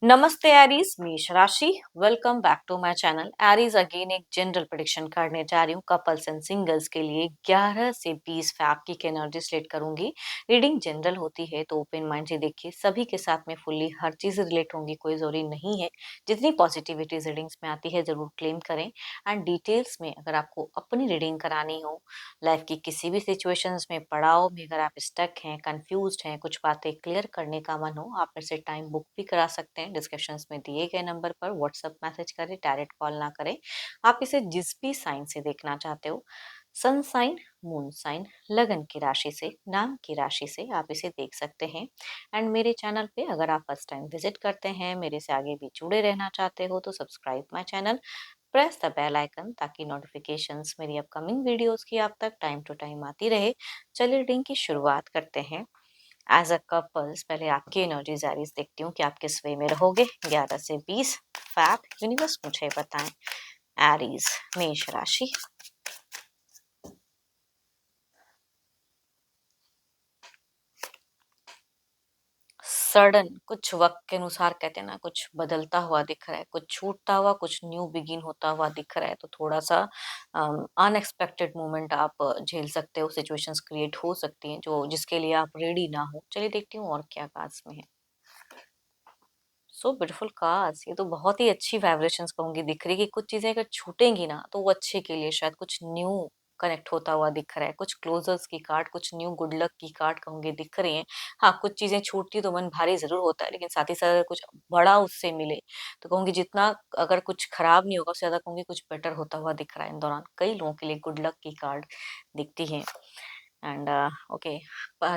नमस्ते एरीज, मेष राशि। Welcome back to my channel. Aries again एक जनरल प्रेडिक्शन करने जा रही हूँ कपल्स एंड सिंगल्स के लिए 11 से 20 फैब की एनर्जी सेलेक्ट करूंगी। रीडिंग जनरल होती है तो ओपन माइंड से देखिए, सभी के साथ में फुल्ली हर चीज रिलेट होंगी, कोई जरूरी नहीं है। जितनी पॉजिटिविटी रीडिंग्स में आती है जरूर क्लेम करें। एंड डिटेल्स में अगर आपको अपनी रीडिंग करानी हो, लाइफ की किसी भी सिचुएशंस में, पड़ाव में अगर आप स्टक हैं, कंफ्यूज्ड हैं, कुछ बातें क्लियर करने का मन हो, आप मेरे से टाइम बुक भी करा सकते हैं। डिस्क्रिप्शंस में दिए गए नंबर पर व्हाट्सएप मैसेज करें, डायरेक्ट कॉल ना करें। आप इसे जिस भी साइन से देखना चाहते हो, सन साइन, मून साइन, लगन की राशि से, नाम की राशि से आप इसे देख सकते हैं। एंड मेरे चैनल पे अगर आप फर्स्ट टाइम विजिट करते हैं, मेरे से आगे भी जुड़े रहना चाहते हो, तो subscribe my channel, press the bell icon, ताकि नोटिफिकेशंस मेरी अपकमिंग वीडियोस की आप तक टाइम टू टाइम आती रहे। चलिए रीडिंग की शुरुआत करते हैं। एज अ कपल्स पहले आपकी एनर्जीज एरीज देखती हूँ कि आप किस वे में रहोगे 11 से 20 फैब। यूनिवर्स मुझे बताएं। एरीज, मेष राशि। सडन कुछ वक्त के अनुसार कहते हैं ना, कुछ बदलता हुआ दिख रहा है, कुछ छूटता हुआ, कुछ न्यू बिगिन होता हुआ दिख रहा है, तो थोड़ा सा अनएक्सपेक्टेड मोमेंट आप झेल सकते हो। सिचुएशंस क्रिएट हो सकती हैं जो जिसके लिए आप रेडी ना हो। चलिए देखती हूँ और क्या कार्ड्स में है। सो ब्यूटीफुल कार्ड्स, ये तो बहुत ही अच्छी वाइब्रेशंस कहूंगी दिख रही है कि कुछ चीजें अगर छूटेंगी ना तो वो अच्छे के लिए, शायद कुछ न्यू कनेक्ट होता हुआ दिख रहा है। कुछ क्लोजर्स की कार्ड, कुछ न्यू गुड लक की कार्ड कहूंगी दिख रही हैं। हाँ, कुछ चीजें छूटती तो मन भारी जरूर होता है, लेकिन साथ ही साथ अगर कुछ बड़ा उससे मिले तो कहूंगी जितना, अगर कुछ खराब नहीं होगा उससे ज्यादा कहूंगी कुछ बेटर होता हुआ दिख रहा है। इन दौरान कई लोगों के लिए गुड लक की कार्ड दिखती है। एंड ओके,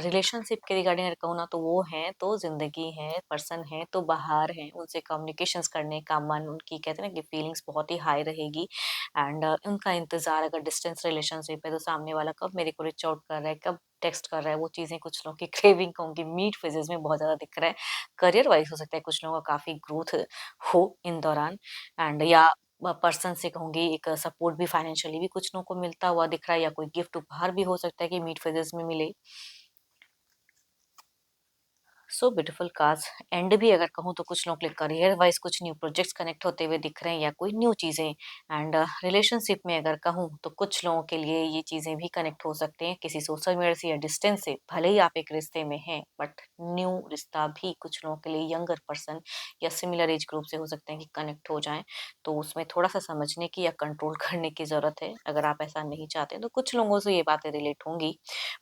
रिलेशनशिप के रिगार्डिंग अगर कहूँ ना तो वो हैं तो जिंदगी है, पर्सन है तो बाहर हैं, उनसे कम्युनिकेशंस करने का मन, उनकी कहते हैं ना कि फीलिंग्स बहुत ही हाई रहेगी। एंड उनका इंतजार, अगर डिस्टेंस रिलेशनशिप है तो सामने वाला कब मेरे को रीच आउट कर रहा है, कब टेक्स्ट कर रहा है, वो चीजें कुछ लोगों की क्रेविंग कहूँगी मीट फेजेस में बहुत ज्यादा दिख रहा है। करियर वाइज हो सकता है कुछ लोगों का काफी ग्रोथ हो इन दौरान। एंड या पर्सन से कहूँगी एक सपोर्ट भी फाइनेंशियली भी कुछ लोगों को मिलता हुआ दिख रहा है, या कोई गिफ्ट उपहार भी हो सकता है कि मीट फेजेस में मिले। So beautiful cards. एंड भी अगर कहूँ तो कुछ लोगों के लिए करियर वाइज कुछ न्यू प्रोजेक्ट्स कनेक्ट होते हुए दिख रहे हैं, या कोई न्यू चीजें। एंड रिलेशनशिप में अगर कहूँ तो कुछ लोगों के लिए ये चीजें भी कनेक्ट हो सकते हैं किसी सोशल मीडिया से या डिस्टेंस से। भले ही आप एक रिश्ते में हैं, बट न्यू रिश्ता भी कुछ लोगों के लिए यंगर पर्सन या सिमिलर एज ग्रुप से हो सकते हैं कि कनेक्ट हो जाएं। तो उसमें थोड़ा सा समझने की या कंट्रोल करने की जरूरत है। अगर आप ऐसा नहीं चाहते तो कुछ लोगों से ये बातें रिलेट होंगी।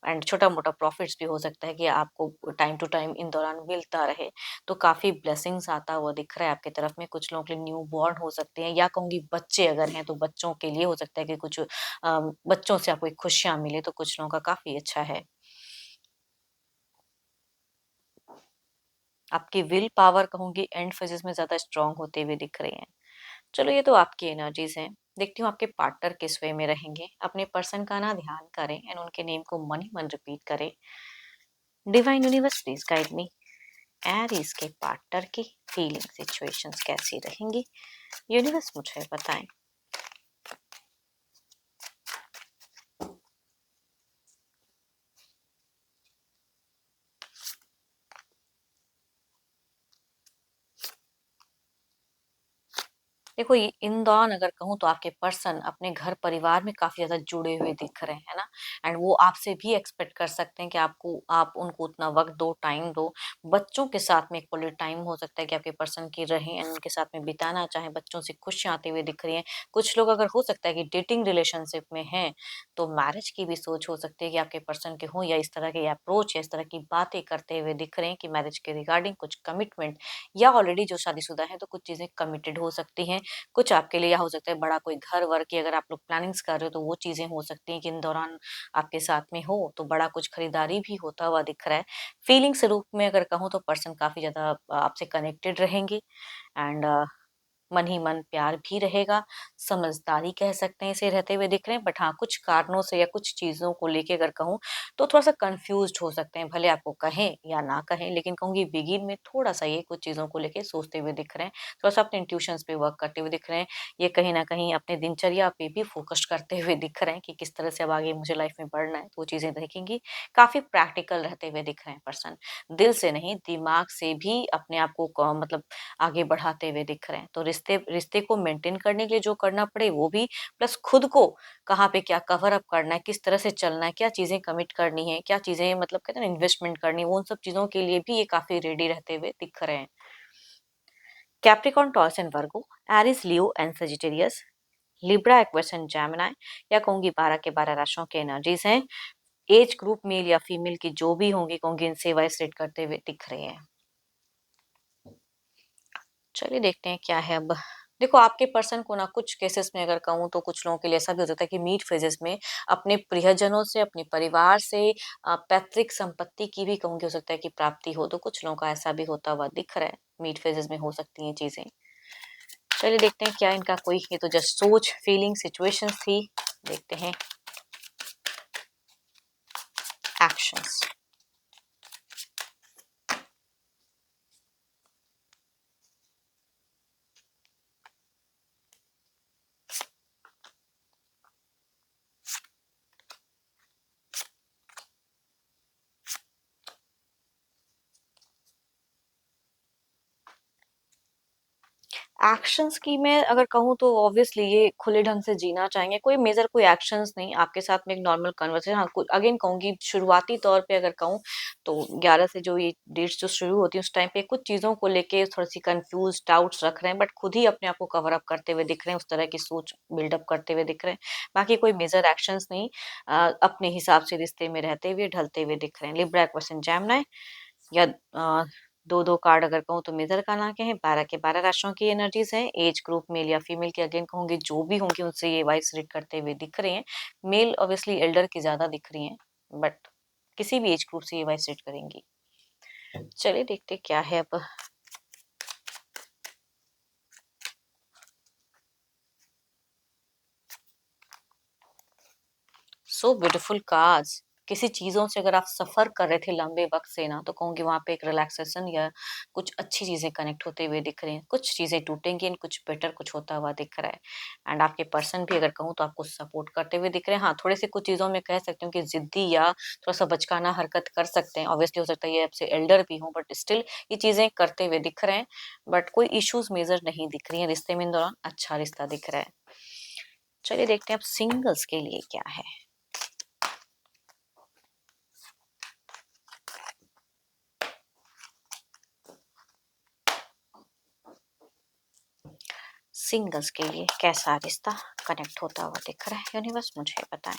एंड छोटा मोटा प्रॉफिट्स भी हो सकता है कि आपको टाइम टू टाइम इन दौरान मिलता रहे। तो काफी ब्लेसिंग्स आता हुआ दिख रहा है आपकी तरफ में। कुछ लोगों के लिए न्यू बॉर्न हो सकते हैं, या कहूंगी बच्चे अगर हैं तो बच्चों के लिए हो सकता है कि कुछ बच्चों से आपको एक खुशियां मिले, तो कुछ लोगों का काफी अच्छा है। आपकी विल पावर कहूंगी एंड फेजेस में ज्यादा स्ट्रांग होते हुए दिख रही है। चलो ये तो आपकी एनर्जीज हैं। देखती हूँ आपके पार्टनर किस वे में रहेंगे। अपने पर्सन का ना ध्यान करें एंड उनके नेम को मन ही मन रिपीट करें। Divine universe please guide me. Aries के पार्टनर की फीलिंग सिचुएशंस कैसी रहेंगी, यूनिवर्स मुझे बताएं। देखो, ये इन दौरान अगर कहूँ तो आपके पर्सन अपने घर परिवार में काफी ज्यादा जुड़े हुए दिख रहे हैं ना। एंड वो आपसे भी एक्सपेक्ट कर सकते हैं कि आप उनको उतना वक्त दो, टाइम दो। बच्चों के साथ में क्वालिटी टाइम हो सकता है कि आपके पर्सन की रहे एंड उनके साथ में बिताना चाहे। बच्चों से खुशियां आते हुए दिख रही हैं। कुछ लोग अगर हो सकता है कि डेटिंग रिलेशनशिप में हैं तो मैरिज की भी सोच हो सकती है कि आपके पर्सन के हों, या इस तरह के अप्रोच या इस तरह की बातें करते हुए दिख रहे हैं कि मैरिज के रिगार्डिंग कुछ कमिटमेंट, या ऑलरेडी जो शादीशुदा है तो कुछ चीजें कमिटेड हो सकती हैं। कुछ आपके लिए या हो सकता है बड़ा कोई घर वर की अगर आप लोग प्लानिंग्स कर रहे हो तो वो चीजें हो सकती हैं कि इन दौरान आपके साथ में हो। तो बड़ा कुछ खरीदारी भी होता हुआ दिख रहा है। फीलिंग्स रूप में अगर कहूँ तो पर्सन काफी ज्यादा आपसे कनेक्टेड रहेंगे। एंड मन ही मन प्यार भी रहेगा, समझदारी कह सकते हैं इसे रहते हुए दिख रहे हैं। बट हाँ, कुछ कारणों से या कुछ चीज़ों को लेके अगर कहूँ तो थोड़ा-सा कन्फ्यूज़्ड हो सकते हैं, भले आपको कहें या ना कहें, लेकिन कहूँगी बिगिन में थोड़ा-सा ये कुछ चीज़ों को लेके सोचते हुए दिख रहे हैं। थोड़ा-सा अपने इंट्यूशंस पे वर्क करते हुए दिख रहे हैं। ये कहीं न कहीं अपने दिनचर्या पे भी फ़ोकस करते हुए दिख रहे हैं कि किस तरह से अब आगे मुझे लाइफ़ में बढ़ना है, तो वो चीज़ें देखेंगी। काफ़ी प्रैक्टिकल रहते हुए दिख रहे हैं पर्सन। दिल से नहीं, दिमाग से भी अपने आप को क मतलब आगे बढ़ाते हुए दिख रहे हैं। तो रिश्ते रिश्ते को मेंटेन करने के लिए जो करना पड़े वो भी, प्लस खुद को कहाँ पे क्या कवर अप करना है, किस तरह से चलना है, क्या चीज़ें कमिट करनी है, क्या चीज़ें मतलब कहते हैं ना इन्वेस्टमेंट करनी है, वो उन सब चीज़ों के लिए भी ये काफ़ी रेडी रहते हुए दिख रहे हैं। Capricorn, taurus and Virgo, Aries, Leo and Sagittarius, Libra, Aquarius and Gemini, या कहूँगी 12 के 12 राशियों की एनर्जीज़ हैं। एज ग्रुप मेल या फीमेल की जो भी होंगी कहूँगी इनसे वाइस रेट करते हुए दिख रहे हैं। चलिए देखते हैं क्या है अब। देखो, आपके पर्सन को ना कुछ केसेस में अगर कहूँ तो कुछ लोगों के लिए ऐसा भी हो जाता है कि मिड फेजेस में अपने प्रियजनों से, अपने परिवार से पैतृक संपत्ति की भी कहूँगी हो सकता है कि प्राप्ति हो, तो कुछ लोगों का ऐसा भी होता हुआ दिख रहा है। मिड फेजेस में हो सकती हैं चीजें। चलिए देखते हैं क्या इनका कोई, ये तो जस्ट सोच, फीलिंग, सिचुएशंस थी। देखते हैं एक्शंस। एक्शंस की मैं अगर कहूँ तो ऑब्वियसली ये खुले ढंग से जीना चाहेंगे, कोई मेजर कोई एक्शंस नहीं, आपके साथ में एक नॉर्मल कन्वर्सेशन। हाँ, अगेन कहूंगी शुरुआती तौर पे अगर कहूँ तो 11 से जो ये डेट्स जो शुरू होती है उस टाइम पे कुछ चीजों को लेके थोड़ी सी कंफ्यूज डाउट्स रख रहे हैं, बट खुद ही अपने आप को कवर अप करते हुए दिख रहे हैं, उस तरह की सोच बिल्डअप करते हुए दिख रहे हैं। बाकी कोई मेजर एक्शंस नहीं, अपने हिसाब से रिश्ते में रहते हुए ढलते हुए दिख रहे हैं। लिब्रा, क्वेश्चन जैमिनी, या 2-2 कार्ड अगर कहूँ तो मेजर का ना कहें, 12 के 12 राशियों की एनर्जीज हैं। एज ग्रुप मेल या फीमेल की अगेन कहूँगी जो भी होंगी उनसे ये वाइस रीड करते हुए दिख रहे हैं। मेल ऑब्वियसली एल्डर की ज़्यादा दिख रही हैं, बट किसी भी एज ग्रुप से ये वाइस रीड करेंगी। चलिए देखते क्या है अब। So beautiful cards. किसी चीज़ों से अगर आप सफ़र कर रहे थे लंबे वक़्त से ना, तो कहूँगी वहाँ पे एक रिलैक्सेशन या कुछ अच्छी चीज़ें कनेक्ट होते हुए दिख रही हैं। कुछ चीज़ें टूटेंगी एंड कुछ बेटर कुछ होता हुआ दिख रहा है। एंड आपके पर्सन भी अगर कहूँ तो आपको सपोर्ट करते हुए दिख रहे हैं। हाँ, थोड़े-से कुछ चीज़ों में कह सकती हूँ कि ज़िद्दी या थोड़ा-सा बचकाना हरकत कर सकते हैं। ऑब्वियसली हो सकता है ये आपसे एल्डर भी हों, बट स्टिल ये चीज़ें करते हुए दिख रहे हैं। बट कोई इश्यूज़ मेजर नहीं दिख रही हैं रिश्ते में इन दौरान, अच्छा रिश्ता दिख रहा है। चलिए देखते हैं अब सिंगल्स के लिए क्या है। सिंगल्स के लिए कैसा रिश्ता कनेक्ट होता हुआ दिख रहा है, यूनिवर्स मुझे बताएं।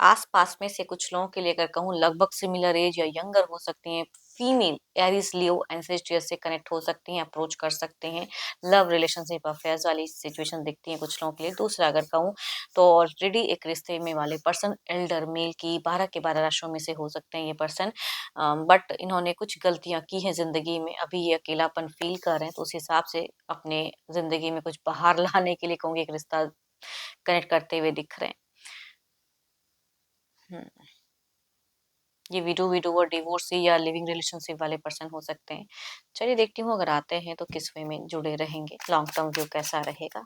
आस-पास में से कुछ लोगों के लिए अगर कहूँ लगभग सिमिलर एज या यंगर हो सकती हैं, female Aries, Leo and Sagittarius से कनेक्ट हो सकती हैं, अप्रोच कर सकते हैं। लव रिलेशनशिप अफेयर्स वाली सिचुएशन दिखती है कुछ लोगों के लिए। दूसरा अगर कहूँ तो ऑलरेडी एक रिश्ते में वाले पर्सन एल्डर मेल की 12 के 12 राशियों में से हो सकते हैं ये पर्सन, बट इन्होंने कुछ गलतियाँ की हैं ज़िंदगी में, अभी ये अकेलापन फ़ील कर रहे हैं, तो उस हिसाब से अपने ज़िंदगी में कुछ बाहर लाने के लिए कहूँगी एक रिश्ता कनेक्ट करते हुए दिख रहे हैं। हुँ। ये विडो-विडोवर, डिवोर्सी या लिविंग रिलेशनशिप वाले पर्सन हो सकते हैं। चलिए देखती हूँ अगर आते हैं तो किस वे में जुड़े रहेंगे, लॉन्ग टर्म व्यू कैसा रहेगा।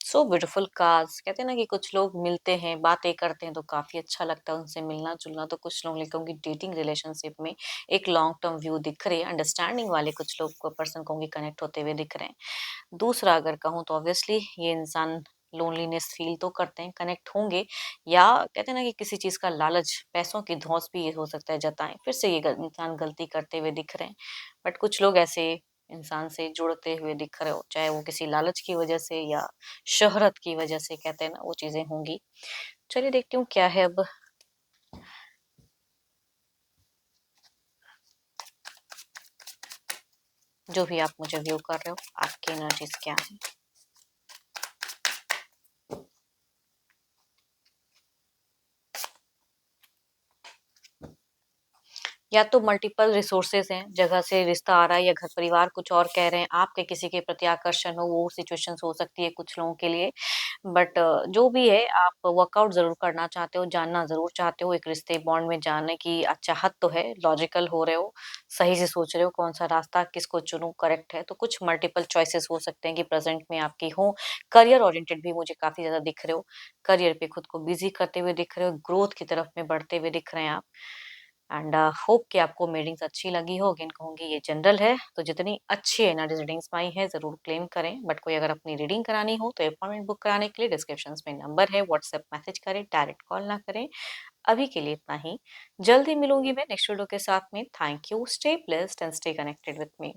So beautiful cards. कहते हैं ना कि कुछ लोग मिलते हैं, बातें करते हैं तो काफ़ी अच्छा लगता है उनसे मिलना-जुलना, तो कुछ लोग कहूँगी डेटिंग रिलेशनशिप में एक लॉन्ग टर्म व्यू दिख रही है, अंडरस्टैंडिंग वाले कुछ लोग को पर्सन कहूँगी कनेक्ट होते हुए दिख रहे हैं। दूसरा अगर कहूँ तो ऑब्वियसली ये इंसान लोनलीनेस फील तो करते हैं, कनेक्ट होंगे, या कहते हैं ना कि किसी चीज़ का लालच, पैसों की धौंस भी ये हो सकता है जताएँ, फिर से ये इंसान गलती करते हुए दिख रहे हैं। बट कुछ लोग ऐसे इंसान से जुड़ते हुए दिख रहे हो, चाहे वो किसी लालच की वजह से या शोहरत की वजह से, कहते हैं ना वो चीज़ें होंगी। चलिए देखती हूँ क्या है अब। जो भी आप मुझे व्यू कर रहे हो, आपकी एनर्जीज क्या है। या तो मल्टीपल रिसोर्सेज हैं, जगह से रिश्ता आ रहा है या घर परिवार कुछ और कह रहे हैं, आपके किसी के प्रति आकर्षण हो, वो सिचुएशंस हो सकती है कुछ लोगों के लिए। बट जो भी है, आप वर्कआउट ज़रूर करना चाहते हो, जानना ज़रूर चाहते हो, एक रिश्ते बॉन्ड में जाने की चाहत तो है, लॉजिकल हो रहे हो, सही से सोच रहे हो कौन-सा रास्ता किसको चुनूँ करेक्ट है। तो कुछ मल्टीपल चॉइसेस हो सकते हैं कि प्रेज़ेंट में आपकी हों। करियर ओरिएंटेड भी मुझे काफ़ी ज़्यादा दिख रहे हो, करियर पे खुद को बिज़ी करते हुए दिख रहे हो, ग्रोथ की तरफ में बढ़ते हुए दिख रहे हैं आप। एंड होप कि आपको रीडिंग्स अच्छी लगी हो। अगेन कहूँगी ये जनरल है, तो जितनी अच्छी एनर्जी रीडिंग्स में आई है ज़रूर क्लेम करें। बट कोई अगर अपनी रीडिंग करानी हो तो अपॉइंटमेंट बुक कराने के लिए डिस्क्रिप्शंस में नंबर है, व्हाट्सएप मैसेज करें, डायरेक्ट कॉल ना करें। अभी के लिए इतना ही। जल्द ही मिलूंगी मैं नेक्स्ट वीडियो के साथ में। Thank you, stay blessed and stay connected with me.